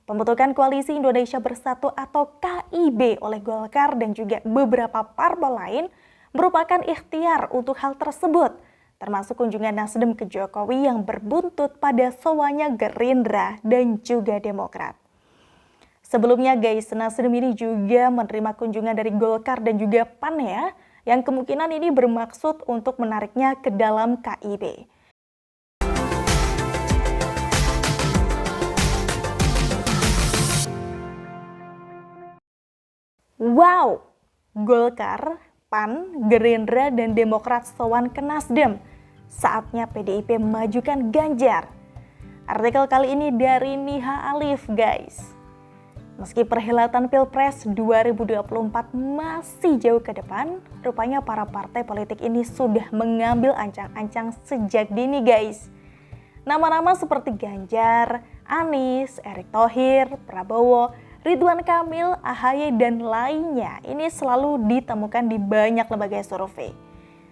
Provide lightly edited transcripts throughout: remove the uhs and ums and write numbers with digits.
Pembentukan Koalisi Indonesia Bersatu atau KIB oleh Golkar dan juga beberapa parpol lain merupakan ikhtiar untuk hal tersebut, termasuk kunjungan Nasdem ke Jokowi yang berbuntut pada sowannya Gerindra dan juga Demokrat. Sebelumnya guys, Nasdem ini juga menerima kunjungan dari Golkar dan juga PAN ya, yang kemungkinan ini bermaksud untuk menariknya ke dalam KIB. Wow, Golkar, PAN, Gerindra, dan Demokrat sowan ke Nasdem. Saatnya PDIP memajukan Ganjar. Artikel kali ini dari Niha Alif, guys. Meski perhelatan Pilpres 2024 masih jauh ke depan, rupanya para partai politik ini sudah mengambil ancang-ancang sejak dini, guys. Nama-nama seperti Ganjar, Anies, Erick Thohir, Prabowo, Ridwan Kamil, AHY, dan lainnya ini selalu ditemukan di banyak lembaga survei.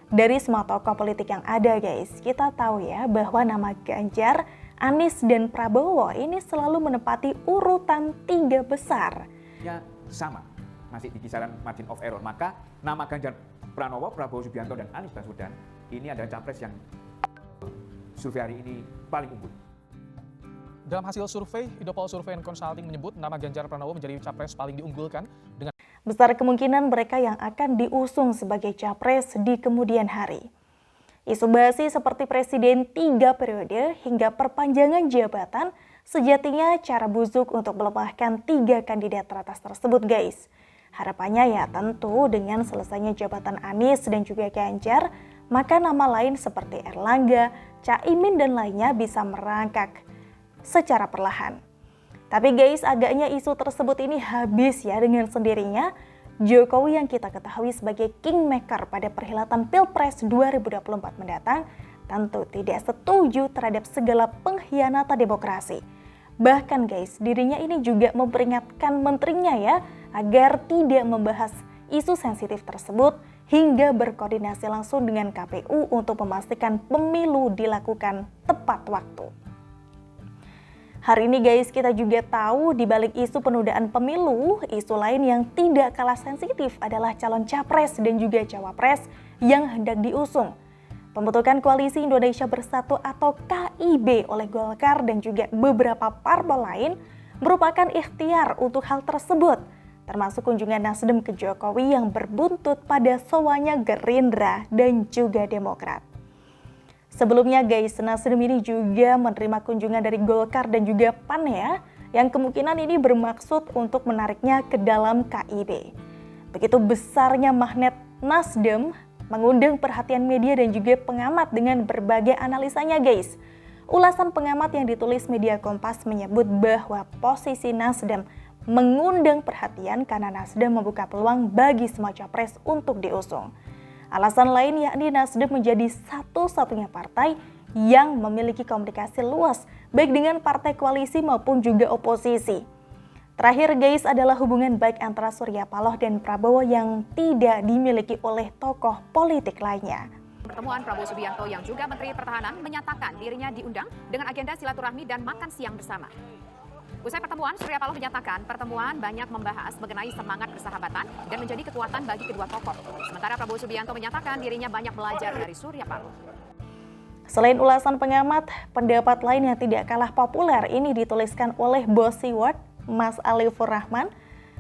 Dari semua tokoh politik yang ada guys, kita tahu ya bahwa nama Ganjar, Anies, dan Prabowo ini selalu menempati urutan 3 besar. Ya sama, masih di kisaran margin of error. Maka nama Ganjar Pranowo, Prabowo Subianto, dan Anies Baswedan ini adalah capres yang survei hari ini paling unggul. Dalam hasil survei, Indopol Survey and Consulting menyebut nama Ganjar Pranowo menjadi capres paling diunggulkan dengan besar kemungkinan mereka yang akan diusung sebagai capres di kemudian hari. Isu basi seperti presiden 3 periode hingga perpanjangan jabatan sejatinya cara busuk untuk melemahkan 3 kandidat teratas tersebut guys. Harapannya ya tentu dengan selesainya jabatan Anies dan juga Ganjar, maka nama lain seperti Erlangga, Caimin, dan lainnya bisa merangkak secara perlahan. Tapi guys, agaknya isu tersebut ini habis ya dengan sendirinya. Jokowi yang kita ketahui sebagai kingmaker pada perhelatan Pilpres 2024 mendatang tentu tidak setuju terhadap segala pengkhianatan demokrasi. Bahkan guys, dirinya ini juga memperingatkan menterinya ya agar tidak membahas isu sensitif tersebut hingga berkoordinasi langsung dengan KPU untuk memastikan pemilu dilakukan tepat waktu. Hari ini guys, kita juga tahu di balik isu penundaan pemilu, isu lain yang tidak kalah sensitif adalah calon capres dan juga cawapres yang hendak diusung. Pembentukan Koalisi Indonesia Bersatu atau KIB oleh Golkar dan juga beberapa parpol lain merupakan ikhtiar untuk hal tersebut, termasuk kunjungan Nasdem ke Jokowi yang berbuntut pada sowannya Gerindra dan juga Demokrat. Sebelumnya guys, Nasdem ini juga menerima kunjungan dari Golkar dan juga PAN ya, yang kemungkinan ini bermaksud untuk menariknya ke dalam KIB. Begitu besarnya magnet Nasdem mengundang perhatian media dan juga pengamat dengan berbagai analisanya guys. Ulasan pengamat yang ditulis media Kompas menyebut bahwa posisi Nasdem mengundang perhatian karena Nasdem membuka peluang bagi semua capres untuk diusung. Alasan lain yakni Nasdem menjadi satu-satunya partai yang memiliki komunikasi luas baik dengan partai koalisi maupun juga oposisi. Terakhir guys adalah hubungan baik antara Surya Paloh dan Prabowo yang tidak dimiliki oleh tokoh politik lainnya. Pertemuan Prabowo Subianto yang juga Menteri Pertahanan menyatakan dirinya diundang dengan agenda silaturahmi dan makan siang bersama. Usai pertemuan, Surya Paloh menyatakan pertemuan banyak membahas mengenai semangat persahabatan dan menjadi kekuatan bagi kedua tokoh. Sementara Prabowo Subianto menyatakan dirinya banyak belajar dari Surya Paloh. Selain ulasan pengamat, pendapat lain yang tidak kalah populer ini dituliskan oleh Bos Siward, Mas Alifur Rahman.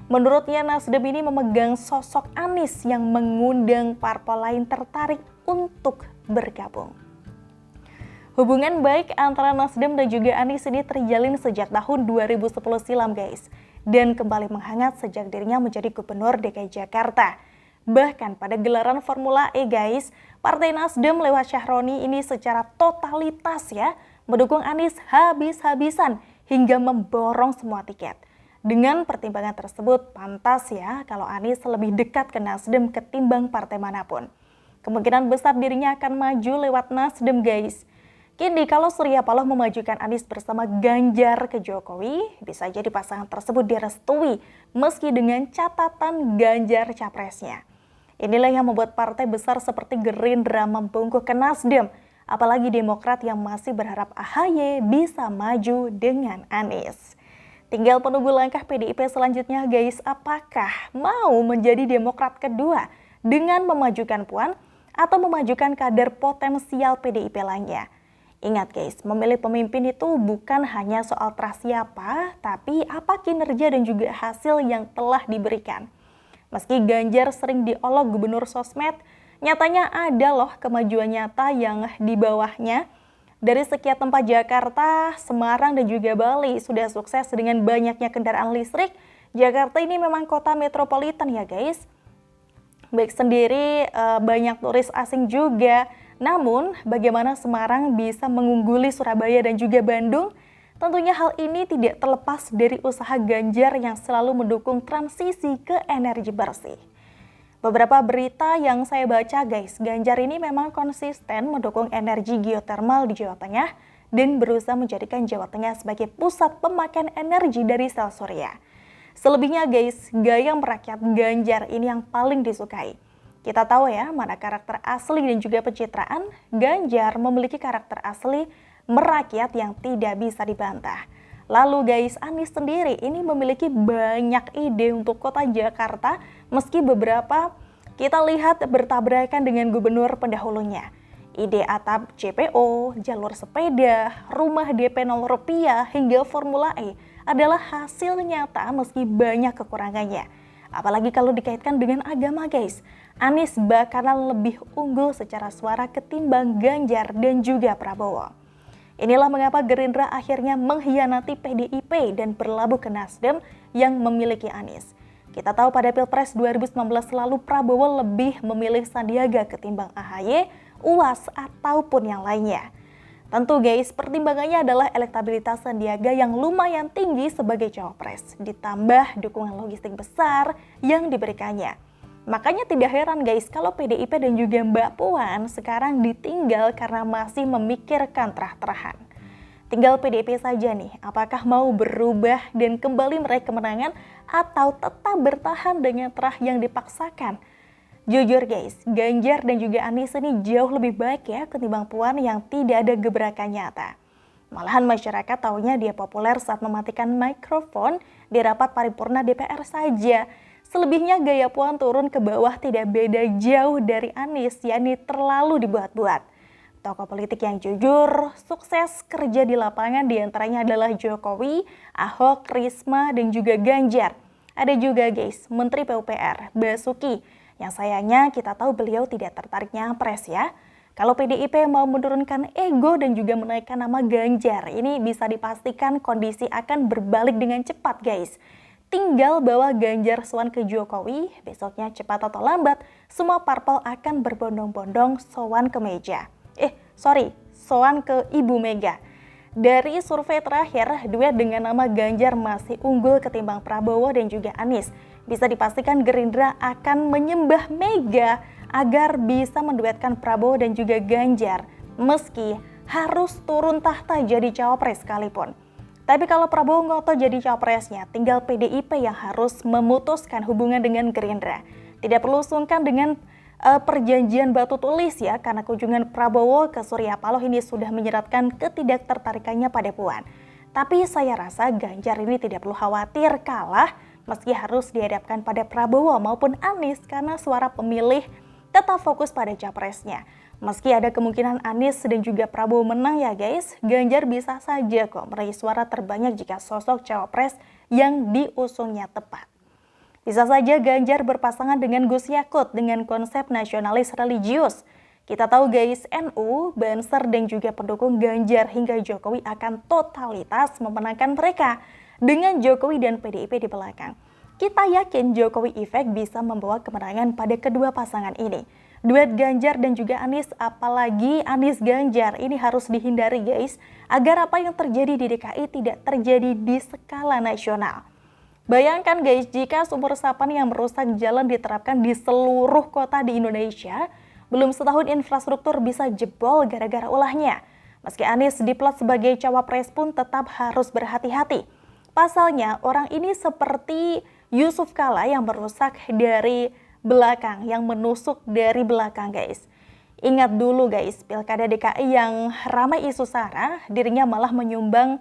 Menurutnya Nasdem ini memegang sosok Anies yang mengundang parpol lain tertarik untuk bergabung. Hubungan baik antara Nasdem dan juga Anies ini terjalin sejak tahun 2010 silam guys, dan kembali menghangat sejak dirinya menjadi Gubernur DKI Jakarta. Bahkan pada gelaran Formula E guys, Partai Nasdem lewat Syahroni ini secara totalitas ya mendukung Anies habis-habisan hingga memborong semua tiket. Dengan pertimbangan tersebut pantas ya kalau Anies lebih dekat ke Nasdem ketimbang partai manapun. Kemungkinan besar dirinya akan maju lewat Nasdem guys. Kini kalau Surya Paloh memajukan Anies bersama Ganjar ke Jokowi, bisa jadi pasangan tersebut direstui meski dengan catatan Ganjar capresnya. Inilah yang membuat partai besar seperti Gerindra membungkuk ke Nasdem, apalagi Demokrat yang masih berharap AHY bisa maju dengan Anies. Tinggal menunggu langkah PDIP selanjutnya guys, apakah mau menjadi Demokrat kedua dengan memajukan Puan atau memajukan kader potensial PDIP lainnya. Ingat guys, memilih pemimpin itu bukan hanya soal terah siapa, tapi apa kinerja dan juga hasil yang telah diberikan. Meski Ganjar sering diolok gubernur sosmed, nyatanya ada loh kemajuan nyata yang di bawahnya. Dari sekian tempat Jakarta, Semarang, dan juga Bali sudah sukses dengan banyaknya kendaraan listrik. Jakarta ini memang kota metropolitan ya guys. Baik sendiri banyak turis asing juga. Namun bagaimana Semarang bisa mengungguli Surabaya dan juga Bandung? Tentunya hal ini tidak terlepas dari usaha Ganjar yang selalu mendukung transisi ke energi bersih. Beberapa berita yang saya baca guys, Ganjar ini memang konsisten mendukung energi geotermal di Jawa Tengah dan berusaha menjadikan Jawa Tengah sebagai pusat pemakaian energi dari sel surya. Selebihnya guys, gaya merakyat Ganjar ini yang paling disukai. Kita tahu ya, mana karakter asli dan juga pencitraan, Ganjar memiliki karakter asli merakyat yang tidak bisa dibantah. Lalu guys, Anies sendiri ini memiliki banyak ide untuk kota Jakarta, meski beberapa kita lihat bertabrakan dengan gubernur pendahulunya. Ide atap JPO, jalur sepeda, rumah DP 0 rupiah, hingga Formula E adalah hasil nyata meski banyak kekurangannya. Apalagi kalau dikaitkan dengan agama guys, Anies bakalan lebih unggul secara suara ketimbang Ganjar dan juga Prabowo. Inilah mengapa Gerindra akhirnya mengkhianati PDIP dan berlabuh ke Nasdem yang memiliki Anies. Kita tahu pada Pilpres 2019 lalu Prabowo lebih memilih Sandiaga ketimbang AHY, UAS, ataupun yang lainnya. Tentu guys, pertimbangannya adalah elektabilitas Sandiaga yang lumayan tinggi sebagai cawapres, ditambah dukungan logistik besar yang diberikannya. Makanya tidak heran guys kalau PDIP dan juga Mbak Puan sekarang ditinggal karena masih memikirkan terah-terahan. Tinggal PDIP saja nih, apakah mau berubah dan kembali meraih kemenangan atau tetap bertahan dengan terah yang dipaksakan? Jujur guys, Ganjar dan juga Anies ini jauh lebih baik ya ketimbang Puan yang tidak ada gebrakan nyata. Malahan masyarakat taunya dia populer saat mematikan mikrofon di rapat paripurna DPR saja. Selebihnya gaya Puan turun ke bawah tidak beda jauh dari Anies, yakni terlalu dibuat-buat. Tokoh politik yang jujur, sukses kerja di lapangan diantaranya adalah Jokowi, Ahok, Risma, dan juga Ganjar. Ada juga guys, Menteri PUPR, Basuki, yang sayangnya kita tahu beliau tidak tertarik nyapres ya. Kalau PDIP mau menurunkan ego dan juga menaikkan nama Ganjar, ini bisa dipastikan kondisi akan berbalik dengan cepat guys. Tinggal bawa Ganjar sowan ke Jokowi, besoknya cepat atau lambat, semua parpol akan berbondong-bondong sowan ke meja. Sowan ke Ibu Mega. Dari survei terakhir, duet dengan nama Ganjar masih unggul ketimbang Prabowo dan juga Anies. Bisa dipastikan Gerindra akan menyembah Mega agar bisa menduetkan Prabowo dan juga Ganjar, meski harus turun tahta jadi cawapres sekalipun. Tapi kalau Prabowo ngotot jadi cawapresnya, tinggal PDIP yang harus memutuskan hubungan dengan Gerindra. Tidak perlu sungkan dengan perjanjian batu tulis ya, karena kunjungan Prabowo ke Surya Paloh ini sudah menyeratkan ketidaktertarikannya pada Puan. Tapi saya rasa Ganjar ini tidak perlu khawatir kalah meski harus dihadapkan pada Prabowo maupun Anies karena suara pemilih tetap fokus pada capresnya. Meski ada kemungkinan Anies dan juga Prabowo menang ya guys, Ganjar bisa saja kok meraih suara terbanyak jika sosok cawapres yang diusungnya tepat. Bisa saja Ganjar berpasangan dengan Gus Yakut dengan konsep nasionalis religius. Kita tahu guys, NU, Banser dan juga pendukung Ganjar hingga Jokowi akan totalitas memenangkan mereka dengan Jokowi dan PDIP di belakang. Kita yakin Jokowi Effect bisa membawa kemenangan pada kedua pasangan ini. Duet Ganjar dan juga Anies, apalagi Anies Ganjar, ini harus dihindari guys, agar apa yang terjadi di DKI tidak terjadi di skala nasional. Bayangkan guys, jika sumur resapan yang merusak jalan diterapkan di seluruh kota di Indonesia, belum setahun infrastruktur bisa jebol gara-gara ulahnya. Meski Anies diplot sebagai cawapres pun tetap harus berhati-hati. Pasalnya, orang ini seperti Yusuf Kala yang merusak dari belakang, yang menusuk dari belakang guys. Ingat dulu guys, Pilkada DKI yang ramai isu SARA, dirinya malah mengundang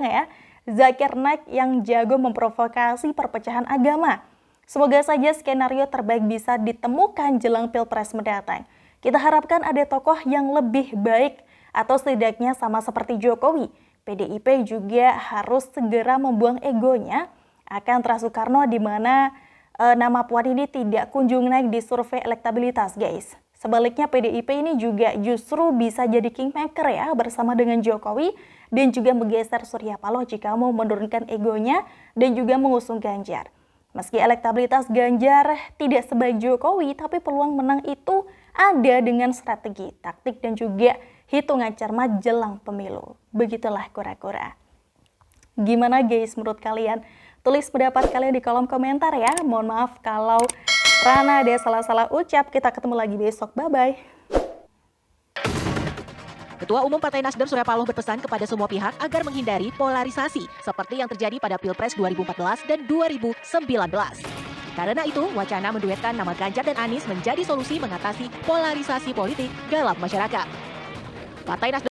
ya Zakir Naik yang jago memprovokasi perpecahan agama. Semoga saja skenario terbaik bisa ditemukan jelang Pilpres mendatang. Kita harapkan ada tokoh yang lebih baik atau setidaknya sama seperti Jokowi. PDIP juga harus segera membuang egonya akan Tra Soekarno di mana nama Puan ini tidak kunjung naik di survei elektabilitas, guys. Sebaliknya PDIP ini juga justru bisa jadi kingmaker ya bersama dengan Jokowi dan juga menggeser Surya Paloh jika mau menurunkan egonya dan juga mengusung Ganjar. Meski elektabilitas Ganjar tidak sebaik Jokowi, tapi peluang menang itu ada dengan strategi, taktik dan juga hitungan cermat jelang pemilu. Begitulah kura-kura. Gimana guys menurut kalian? Tulis pendapat kalian di kolom komentar ya. Mohon maaf kalau Rana ada salah-salah ucap. Kita ketemu lagi besok. Bye-bye. Ketua Umum Partai Nasdem Surya Paloh berpesan kepada semua pihak agar menghindari polarisasi seperti yang terjadi pada Pilpres 2014 dan 2019. Karena itu, wacana menduetkan nama Ganjar dan Anies menjadi solusi mengatasi polarisasi politik dalam masyarakat. Partai Nasdem